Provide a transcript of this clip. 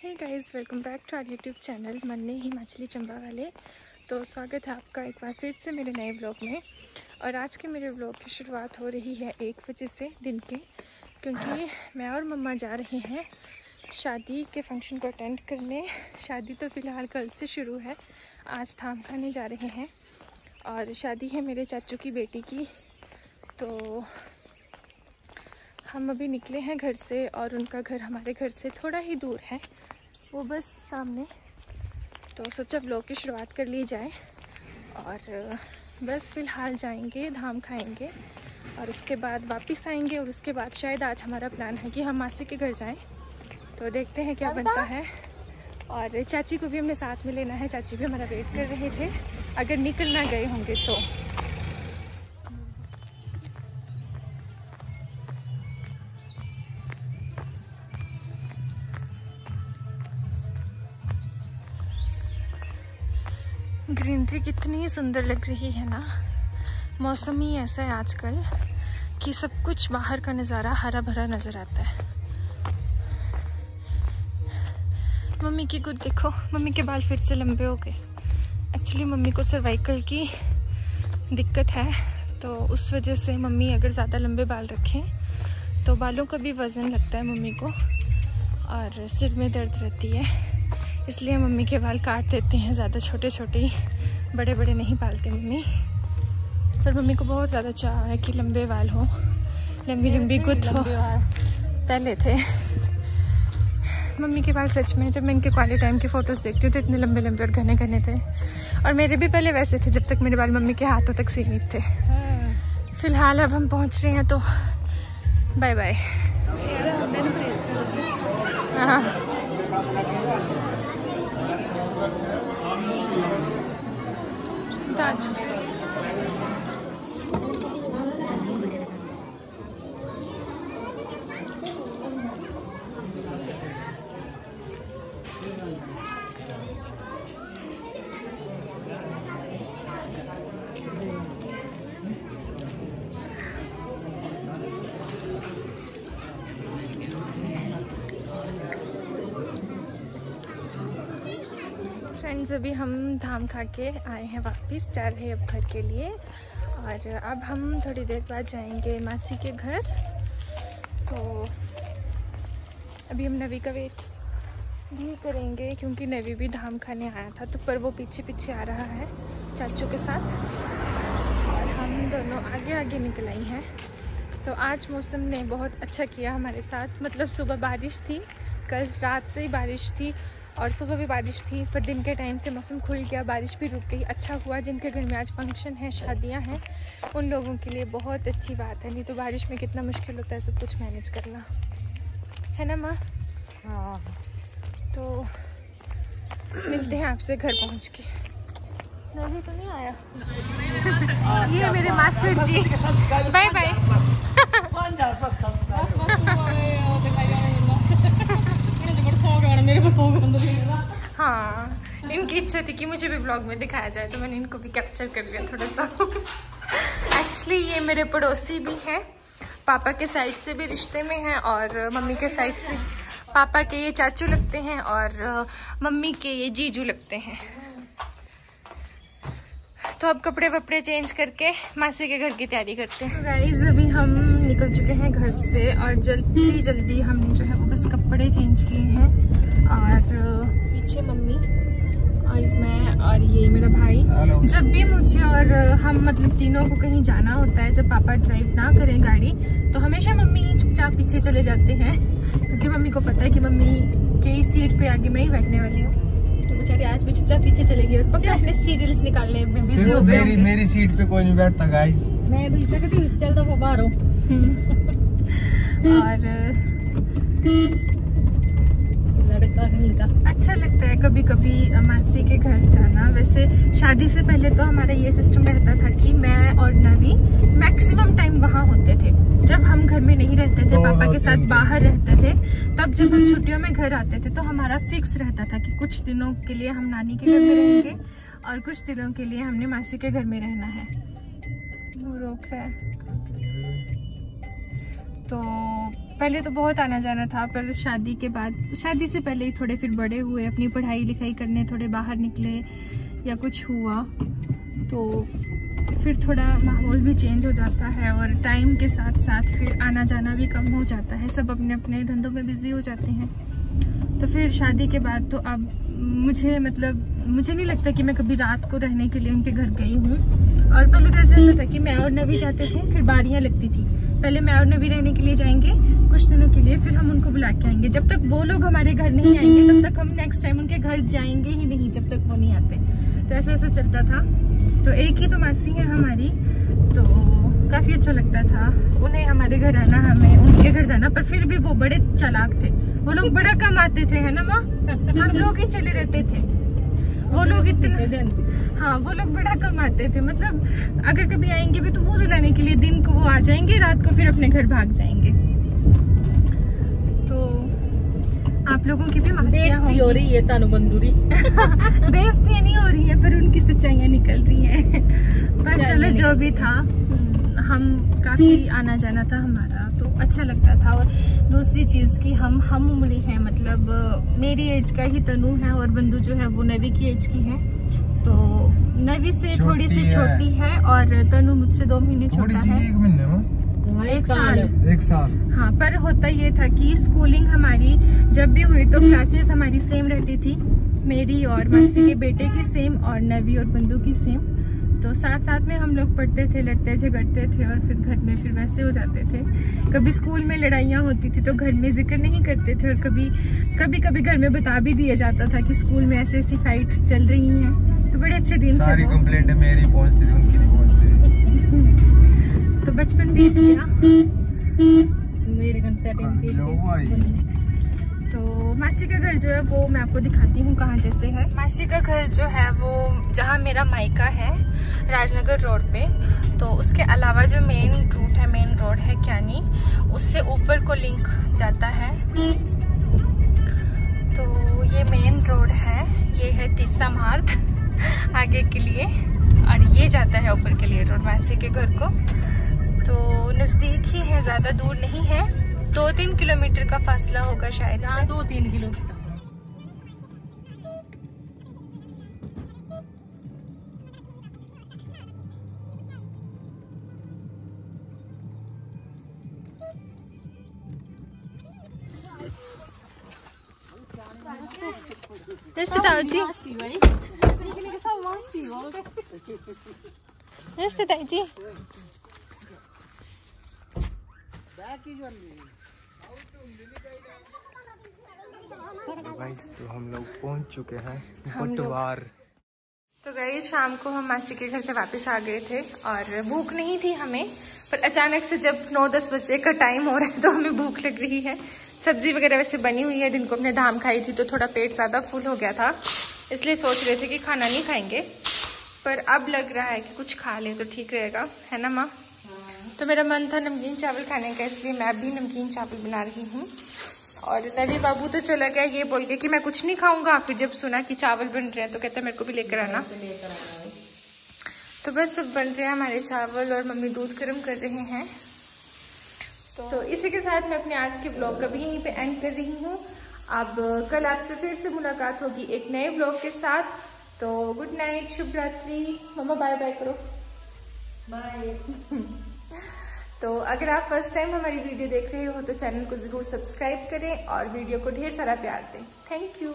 Hey guys, welcome back to our YouTube channel मन्ने हिमाचली चंबा वाले। तो स्वागत है आपका एक बार फिर से मेरे नए व्लॉग में। और आज के मेरे व्लॉग की शुरुआत हो रही है 1 बजे से दिन के, क्योंकि मैं और मम्मा जा रहे हैं शादी के फंक्शन को अटेंड करने। शादी तो फ़िलहाल कल से शुरू है, आज थाम खाने जा रहे हैं। और शादी है मेरे चाचू की बेटी की। तो हम अभी निकले हैं घर से और उनका घर हमारे घर से थोड़ा ही दूर है, वो बस सामने। तो सोचा व्लॉग की शुरुआत कर ली जाए। और बस फ़िलहाल जाएंगे, धाम खाएंगे और उसके बाद वापस आएंगे। और उसके बाद शायद आज हमारा प्लान है कि हम मासी के घर जाएं। तो देखते हैं क्या बनता है। और चाची को भी हमने साथ में लेना है, चाची भी हमारा वेट कर रहे थे अगर निकल ना गए होंगे तो। ग्रीनरी कितनी सुंदर लग रही है ना। मौसम ही ऐसा है आजकल कि सब कुछ बाहर का नज़ारा हरा भरा नज़र आता है। मम्मी की गुड देखो, मम्मी के बाल फिर से लंबे हो गए। एक्चुअली मम्मी को सर्वाइकल की दिक्कत है, तो उस वजह से मम्मी अगर ज़्यादा लंबे बाल रखें तो बालों का भी वज़न लगता है मम्मी को और सिर में दर्द रहती है। इसलिए मम्मी के बाल काट देती हैं, ज़्यादा छोटे छोटे ही, बड़े बड़े नहीं पालते मम्मी। पर मम्मी को बहुत ज़्यादा चाह है कि लंबे बाल हो, लंबी लंबी गुत्थ हो। पहले थे मम्मी के बाल, सच में जब मैं इनके कॉलेज टाइम की फ़ोटोज़ देखती हूँ तो इतने लंबे लंबे और घने घने थे। और मेरे भी पहले वैसे थे जब तक मेरे बाल मम्मी के हाथों तक सीमित थे। फ़िलहाल अब हम पहुँच रहे हैं, तो बाय बाय। हाँ, दाजू फ्रेंड्स, अभी हम धाम खा के आए हैं, वापस जा रहे हैं अब घर के लिए। और अब हम थोड़ी देर बाद जाएंगे मासी के घर। तो अभी हम नवी का वेट भी करेंगे, क्योंकि नवी भी धाम खाने आया था, तो पर वो पीछे पीछे आ रहा है चाचू के साथ और हम दोनों आगे आगे निकल आई हैं। तो आज मौसम ने बहुत अच्छा किया हमारे साथ। मतलब सुबह बारिश थी, कल रात से ही बारिश थी और सुबह भी बारिश थी, पर दिन के टाइम से मौसम खुल गया, बारिश भी रुक गई। अच्छा हुआ, जिनके घर में आज फंक्शन है, शादियां हैं, उन लोगों के लिए बहुत अच्छी बात है। नहीं तो बारिश में कितना मुश्किल होता है सब कुछ मैनेज करना, है ना माँ? हाँ। तो मिलते हैं आपसे घर पहुँच के। नहीं तो नहीं आया। ये है मेरे मास्टर जी, बाय बाय। हाँ, इनकी इच्छा थी कि मुझे भी ब्लॉग में दिखाया जाए, तो मैंने इनको भी कैप्चर कर लिया थोड़ा सा। एक्चुअली ये मेरे पड़ोसी भी हैं, पापा के साइड से भी रिश्ते में हैं और मम्मी के साइड से पापा के ये चाचू लगते हैं और मम्मी के ये जीजू लगते हैं। तो अब कपड़े वपड़े चेंज करके मासी के घर की तैयारी करते हैं। तो गाइस, अभी हम निकल चुके हैं घर से और जल्दी जल्दी हमने जो है वो बस कपड़े चेंज किए हैं। और पीछे मम्मी और मैं और ये मेरा भाई। जब भी मुझे और हम मतलब तीनों को कहीं जाना होता है, जब पापा ड्राइव ना करें गाड़ी, तो हमेशा मम्मी चुपचाप पीछे चले जाते हैं, क्योंकि मम्मी को पता है कि मम्मी के सीट पे आगे मैं ही बैठने वाली हूँ। तो बेचारे आज भी चुपचाप पीछे चले गए और पक्का अपने सीरियल्स निकालने में बिजी हो गए। मेरी सीट पे कोई नहीं बैठता गाइस। मैं भी सकती चल तो बाहर हूँ। और लड़का का अच्छा लगता है कभी कभी मासी के घर जाना। वैसे शादी से पहले तो हमारा ये सिस्टम रहता था कि मैं और नवी मैक्सिमम टाइम वहाँ होते थे। जब हम घर में नहीं रहते थे, पापा के साथ बाहर रहते थे, तब जब हम छुट्टियों में घर आते थे तो हमारा फिक्स रहता था कि कुछ दिनों के लिए हम नानी के घर में रहेंगे और कुछ दिनों के लिए हमने मासी के घर में रहना है। वो रोक रहा है। तो पहले तो बहुत आना जाना था, पर शादी के बाद, शादी से पहले ही थोड़े फिर बड़े हुए, अपनी पढ़ाई लिखाई करने थोड़े बाहर निकले या कुछ हुआ तो फिर थोड़ा माहौल भी चेंज हो जाता है और टाइम के साथ साथ फिर आना जाना भी कम हो जाता है, सब अपने अपने धंधों में बिजी हो जाते हैं। तो फिर शादी के बाद तो अब मुझे नहीं लगता कि मैं कभी रात को रहने के लिए उनके घर गई हूँ। और पहले तो ऐसा होता था कि मैं और नवी जाते थे, फिर बारियाँ लगती थी, पहले मैं और नवी रहने के लिए जाएंगे कुछ दिनों के लिए, फिर हम उनको बुला के आएंगे। जब तक वो लोग हमारे घर नहीं आएंगे तब तक हम नेक्स्ट टाइम उनके घर जाएंगे ही नहीं, जब तक वो नहीं आते। तो ऐसा चलता था। तो एक ही तो मासी है हमारी, तो काफ़ी अच्छा लगता था उन्हें हमारे घर आना, हमें उनके घर जाना। पर फिर भी वो बड़े चालाक थे, वो लोग बड़ा कम आते थे, है ना माँ? हम लोग ही चले रहते थे, वो लोग इतने, हाँ वो लोग बड़ा कम आते थे। मतलब अगर कभी आएंगे भी तो मुँह धुलाने के लिए दिन को वो आ जाएंगे, रात को फिर अपने घर भाग जाएंगे। तो आप लोगों की भी मासियाँ हो रही है तानु बंदूरी बेइज्जती नहीं हो रही है, पर उनकी सच्चाइयाँ निकल रही हैं। पर चलो जो भी था, हम काफ़ी आना जाना था हमारा, तो अच्छा लगता था। और दूसरी चीज़ कि हम उम्री हैं, मतलब मेरी एज का ही तनु है और बंदू जो है वो नवी की एज की है। तो नवी से थोड़ी सी छोटी है और तनु मुझसे 2 महीने छोटा है। 1 महीने में, 1 साल। हाँ, पर होता ये था कि स्कूलिंग हमारी जब भी हुई तो क्लासेस हमारी सेम रहती थी, मेरी और मासी के बेटे की सेम और नवी और बंदू की सेम। तो साथ साथ में हम लोग पढ़ते थे, लड़ते झगड़ते थे और फिर घर में फिर वैसे हो जाते थे। कभी स्कूल में लड़ाइयाँ होती थी तो घर में जिक्र नहीं करते थे, और कभी घर में बता भी दिया जाता था कि स्कूल में ऐसी फाइट चल रही है। तो बड़े अच्छे दिन थे। सारी कंप्लेंट मेरी पहुंचती थी, उनकी नहीं पहुंचती। तो बचपन बीत गया। मेरे तो मासी का घर जो है वो मैं आपको दिखाती हूँ कहाँ जैसे है। मासी का घर जो है वो जहाँ मेरा मायका है, राजनगर रोड पे। तो उसके अलावा जो मेन रोड है क्यानी, उससे ऊपर को लिंक जाता है। तो ये मेन रोड है, ये है तीसरा मार्ग आगे के लिए, और ये जाता है ऊपर के लिए रोड मासी के घर को। तो नज़दीक ही है, ज़्यादा दूर नहीं है, 2-3 किलोमीटर का फासला होगा शायद से। 2-3 किलोमीटर। ताऊ जी, ताऊ जी गाइस, तो हम लोग पहुंच चुके हैं बटवार। तो गाइस, शाम को हम मासी के घर से वापस आ गए थे और भूख नहीं थी हमें, पर अचानक से जब 9-10 बजे का टाइम हो रहा है तो हमें भूख लग रही है। सब्जी वगैरह वैसे बनी हुई है, दिन को हमने दाम खाई थी तो थोड़ा पेट ज़्यादा फुल हो गया था, इसलिए सोच रहे थे कि खाना नहीं खाएंगे। पर अब लग रहा है कि कुछ खा ले तो ठीक रहेगा, है ना माँ? तो मेरा मन था नमकीन चावल खाने का, इसलिए मैं भी नमकीन चावल बना रही हूँ। और नवी बाबू तो चला गया ये बोल के कि मैं कुछ नहीं खाऊंगा, फिर जब सुना कि चावल बन रहे हैं तो कहता मेरे को भी लेकर आना। तो बस सब बन रहे हैं हमारे चावल और मम्मी दूध गर्म कर रहे हैं। तो इसी के साथ मैं अपने आज के ब्लॉग का भी यहीं पे एंड कर रही हूँ। अब कल आपसे फिर से मुलाकात होगी एक नए ब्लॉग के साथ। तो गुड नाइट, शुभ रात्रि। मम्मा बाय बाय करो। बाय। तो अगर आप फर्स्ट टाइम हमारी वीडियो देख रहे हो तो चैनल को ज़रूर सब्सक्राइब करें और वीडियो को ढेर सारा प्यार दें। Thank you.